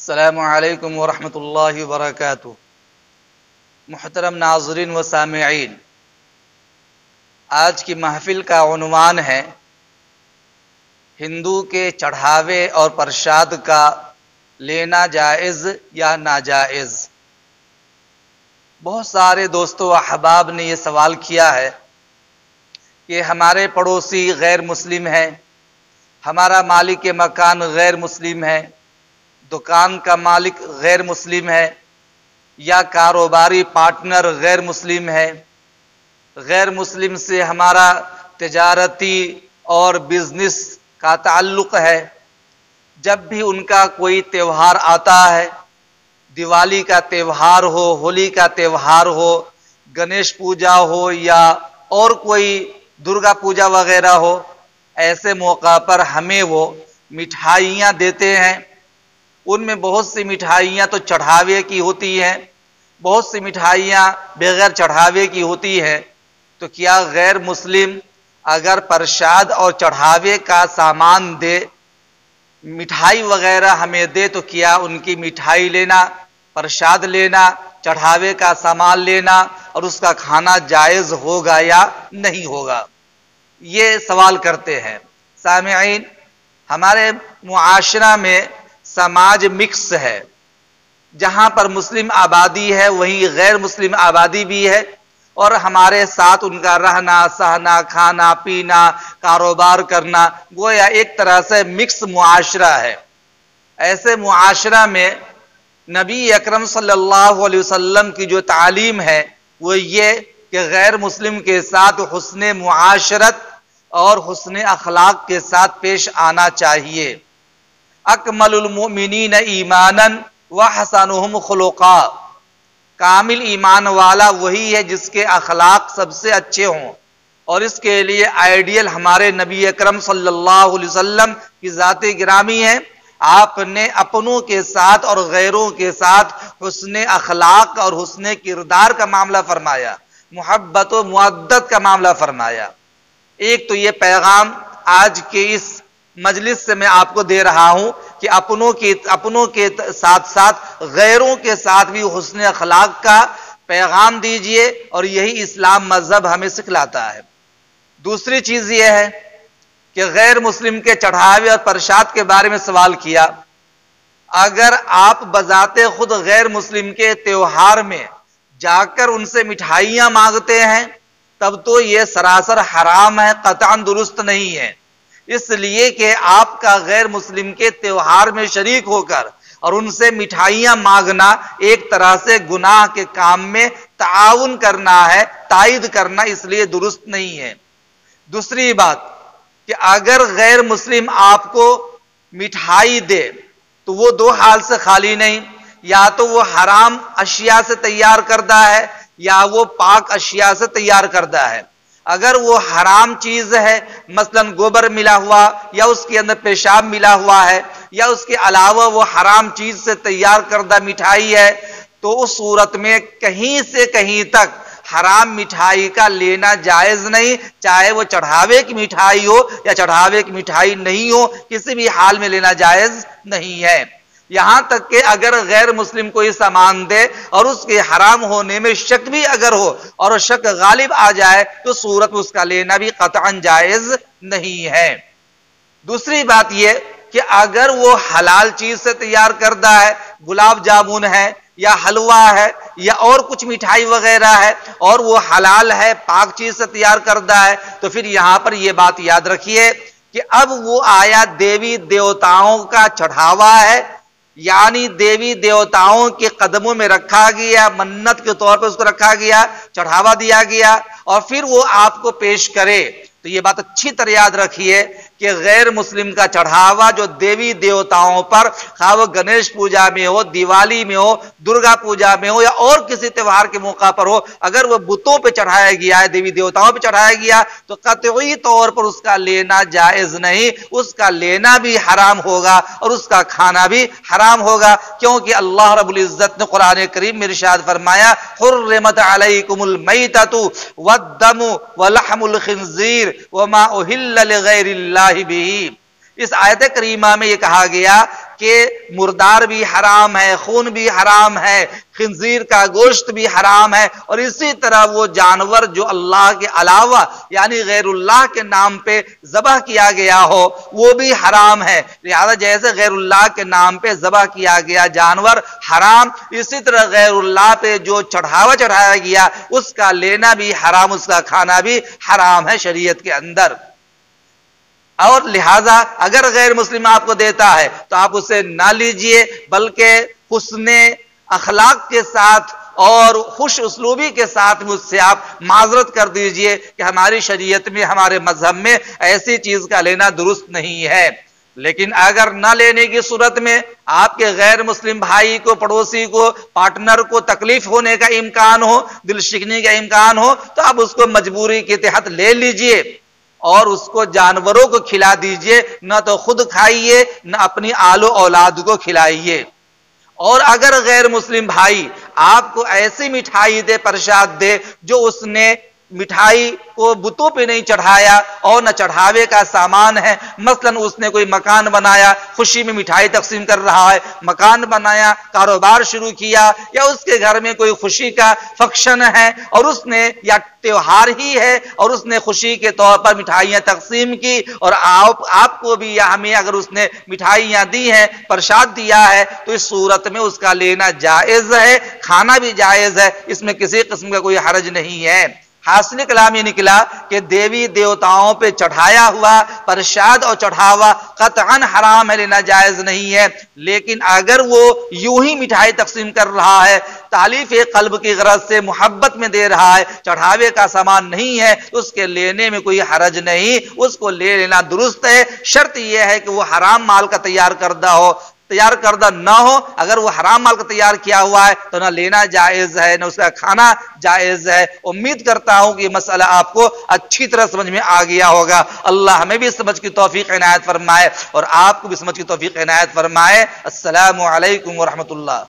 السلام علیکم ورحمۃ اللہ وبرکاتہ۔ محترم ناظرین و سامعین، آج کی محفل کا عنوان ہے ہندو کے چڑھاوے اور پرساد کا لینا جائز یا ناجائز۔ بہت سارے دوستوں و احباب نے یہ سوال کیا ہے کہ ہمارے پڑوسی غیر مسلم ہیں، ہمارا مالک مکان غیر مسلم ہے، دکان کا مالک غیر مسلم ہے، یا کاروباری پارٹنر غیر مسلم ہے، غیر مسلم سے ہمارا تجارتی اور بزنس کا تعلق ہے۔ جب بھی ان کا کوئی تہوار آتا ہے، دیوالی کا تہوار ہو، ہولی کا تہوار ہو، گنیش پوجا ہو یا اور کوئی درگا پوجا وغیرہ ہو، ایسے موقع پر ہمیں وہ مٹھائیاں دیتے ہیں۔ ان میں بہت سی مٹھائیاں تو چڑھاوے کی ہوتی ہیں، بہت سی مٹھائیاں بغیر چڑھاوے کی ہوتی ہیں۔ تو کیا غیر مسلم اگر پرساد اور چڑھاوے کا سامان دے، مٹھائی وغیرہ ہمیں دے، تو کیا ان کی مٹھائی لینا، پرساد لینا، چڑھاوے کا سامان لینا اور اس کا کھانا جائز ہوگا یا نہیں ہوگا؟ یہ سوال کرتے ہیں۔ سامعین، ہمارے معاشرہ میں سماج مکس ہے، جہاں پر مسلم آبادی ہے وہیں غیر مسلم آبادی بھی ہے، اور ہمارے ساتھ ان کا رہنا سہنا، کھانا پینا، کاروبار کرنا گویا ایک طرح سے مکس معاشرہ ہے۔ ایسے معاشرہ میں نبی اکرم صلی اللہ علیہ وسلم کی جو تعلیم ہے وہ یہ کہ غیر مسلم کے ساتھ حسن معاشرت اور حسن اخلاق کے ساتھ پیش آنا چاہیے۔ اکمل المؤمنین ایمانا وحسنہم خلقا، کامل ایمان والا وہی ہے جس کے اخلاق سب سے اچھے ہوں، اور اس کے لیے آئیڈیل ہمارے نبی اکرم صلی اللہ علیہ وسلم کی ذات گرامی ہے۔ آپ نے اپنوں کے ساتھ اور غیروں کے ساتھ حسن اخلاق اور حسن کردار کا معاملہ فرمایا، محبت و مودت کا معاملہ فرمایا۔ ایک تو یہ پیغام آج کے اس مجلس سے میں آپ کو دے رہا ہوں کہ اپنوں کے ساتھ ساتھ غیروں کے ساتھ بھی حسن اخلاق کا پیغام دیجئے، اور یہی اسلام مذہب ہمیں سکھلاتا ہے۔ دوسری چیز یہ ہے کہ غیر مسلم کے چڑھاوے اور پرساد کے بارے میں سوال کیا۔ اگر آپ بذات خود غیر مسلم کے تہوار میں جا کر ان سے مٹھائیاں مانگتے ہیں تب تو یہ سراسر حرام ہے، قطعاً درست نہیں ہے، اس لیے کہ آپ کا غیر مسلم کے تہوار میں شریک ہو کر اور ان سے مٹھائیاں مانگنا ایک طرح سے گناہ کے کام میں تعاون کرنا ہے، تائید کرنا، اس لیے درست نہیں ہے۔ دوسری بات کہ اگر غیر مسلم آپ کو مٹھائی دے تو وہ دو حال سے خالی نہیں، یا تو وہ حرام اشیاء سے تیار کردہ ہے یا وہ پاک اشیاء سے تیار کردہ ہے۔ اگر وہ حرام چیز ہے، مثلا گوبر ملا ہوا یا اس کے اندر پیشاب ملا ہوا ہے، یا اس کے علاوہ وہ حرام چیز سے تیار کردہ مٹھائی ہے، تو اس صورت میں کہیں سے کہیں تک حرام مٹھائی کا لینا جائز نہیں، چاہے وہ چڑھاوے کی مٹھائی ہو یا چڑھاوے کی مٹھائی نہیں ہو، کسی بھی حال میں لینا جائز نہیں ہے۔ یہاں تک کہ اگر غیر مسلم کوئی سامان دے اور اس کے حرام ہونے میں شک بھی اگر ہو اور شک غالب آ جائے تو صورت میں اس کا لینا بھی قطعاً جائز نہیں ہے۔ دوسری بات یہ کہ اگر وہ حلال چیز سے تیار کردہ ہے، گلاب جامن ہے یا حلوہ ہے یا اور کچھ مٹھائی وغیرہ ہے، اور وہ حلال ہے، پاک چیز سے تیار کردہ ہے، تو پھر یہاں پر یہ بات یاد رکھیے کہ اب وہ آیا دیوی دیوتاؤں کا چڑھاوا ہے، یعنی دیوی دیوتاؤں کے قدموں میں رکھا گیا، منت کے طور پر اس کو رکھا گیا، چڑھاوا دیا گیا، اور پھر وہ آپ کو پیش کرے۔ تو یہ بات اچھی طرح یاد رکھیے کہ غیر مسلم کا چڑھاوا جو دیوی دیوتاؤں پر، خواہ وہ گنیش پوجا میں ہو، دیوالی میں ہو، درگا پوجا میں ہو یا اور کسی تہوار کے موقع پر ہو، اگر وہ بتوں پہ چڑھایا گیا ہے، دیوی دیوتاؤں پہ چڑھایا گیا، تو قطعی طور پر اس کا لینا جائز نہیں، اس کا لینا بھی حرام ہوگا اور اس کا کھانا بھی حرام ہوگا، کیونکہ اللہ رب العزت نے قرآن کریم میں ارشاد فرمایا، حرمت علیکم المیتۃ والدم ولحم الخنزیر وما اہل لغیر اللہ بھی۔ اس آیت کریمہ میں یہ کہا گیا کہ مردار بھی حرام ہے، خون بھی حرام ہے، خنزیر کا گوشت بھی حرام ہے، اور اسی طرح وہ جانور جو اللہ کے علاوہ یعنی غیر اللہ کے نام پہ ذبح کیا گیا ہو وہ بھی حرام ہے۔ لہذا جیسے غیر اللہ کے نام پہ ذبح کیا گیا جانور حرام، اسی طرح غیر اللہ پہ جو چڑھاوا چڑھایا گیا اس کا لینا بھی حرام، اس کا کھانا بھی حرام ہے شریعت کے اندر۔ اور لہذا اگر غیر مسلم آپ کو دیتا ہے تو آپ اسے نہ لیجئے، بلکہ حسن اخلاق کے ساتھ اور خوش اسلوبی کے ساتھ مجھ سے آپ معذرت کر دیجئے کہ ہماری شریعت میں، ہمارے مذہب میں ایسی چیز کا لینا درست نہیں ہے۔ لیکن اگر نہ لینے کی صورت میں آپ کے غیر مسلم بھائی کو، پڑوسی کو، پارٹنر کو تکلیف ہونے کا امکان ہو، دل شکنی کا امکان ہو، تو آپ اس کو مجبوری کے تحت لے لیجئے اور اس کو جانوروں کو کھلا دیجئے، نہ تو خود کھائیے نہ اپنی آل و اولاد کو کھلائیے۔ اور اگر غیر مسلم بھائی آپ کو ایسی مٹھائی دے، پرساد دے، جو اس نے مٹھائی کو بتوں پہ نہیں چڑھایا اور نہ چڑھاوے کا سامان ہے، مثلا اس نے کوئی مکان بنایا، خوشی میں مٹھائی تقسیم کر رہا ہے، مکان بنایا، کاروبار شروع کیا، یا اس کے گھر میں کوئی خوشی کا فنکشن ہے اور اس نے یا تیوہار ہی ہے اور اس نے خوشی کے طور پر مٹھائیاں تقسیم کی، اور آپ کو بھی یا ہمیں اگر اس نے مٹھائیاں دی ہیں، پرساد دیا ہے، تو اس صورت میں اس کا لینا جائز ہے، کھانا بھی جائز ہے، اس میں کسی قسم کا کوئی حرج نہیں ہے۔ حاصل کلام یہ نکلا کہ دیوی دیوتاؤں پہ چڑھایا ہوا پرساد اور چڑھاوا قطعاً حرام ہے، لینا جائز نہیں ہے۔ لیکن اگر وہ یوں ہی مٹھائی تقسیم کر رہا ہے، تالیف قلب کی غرض سے محبت میں دے رہا ہے، چڑھاوے کا سامان نہیں ہے، اس کے لینے میں کوئی حرج نہیں، اس کو لے لینا درست ہے۔ شرط یہ ہے کہ وہ حرام مال کا تیار کردہ نہ ہو۔ اگر وہ حرام مال کا تیار کیا ہوا ہے تو نہ لینا جائز ہے نہ اس کا کھانا جائز ہے۔ امید کرتا ہوں کہ یہ مسئلہ آپ کو اچھی طرح سمجھ میں آ گیا ہوگا۔ اللہ ہمیں بھی سمجھ کی توفیق عنایت فرمائے اور آپ کو بھی سمجھ کی توفیق عنایت فرمائے۔ السلام علیکم ورحمۃ اللہ۔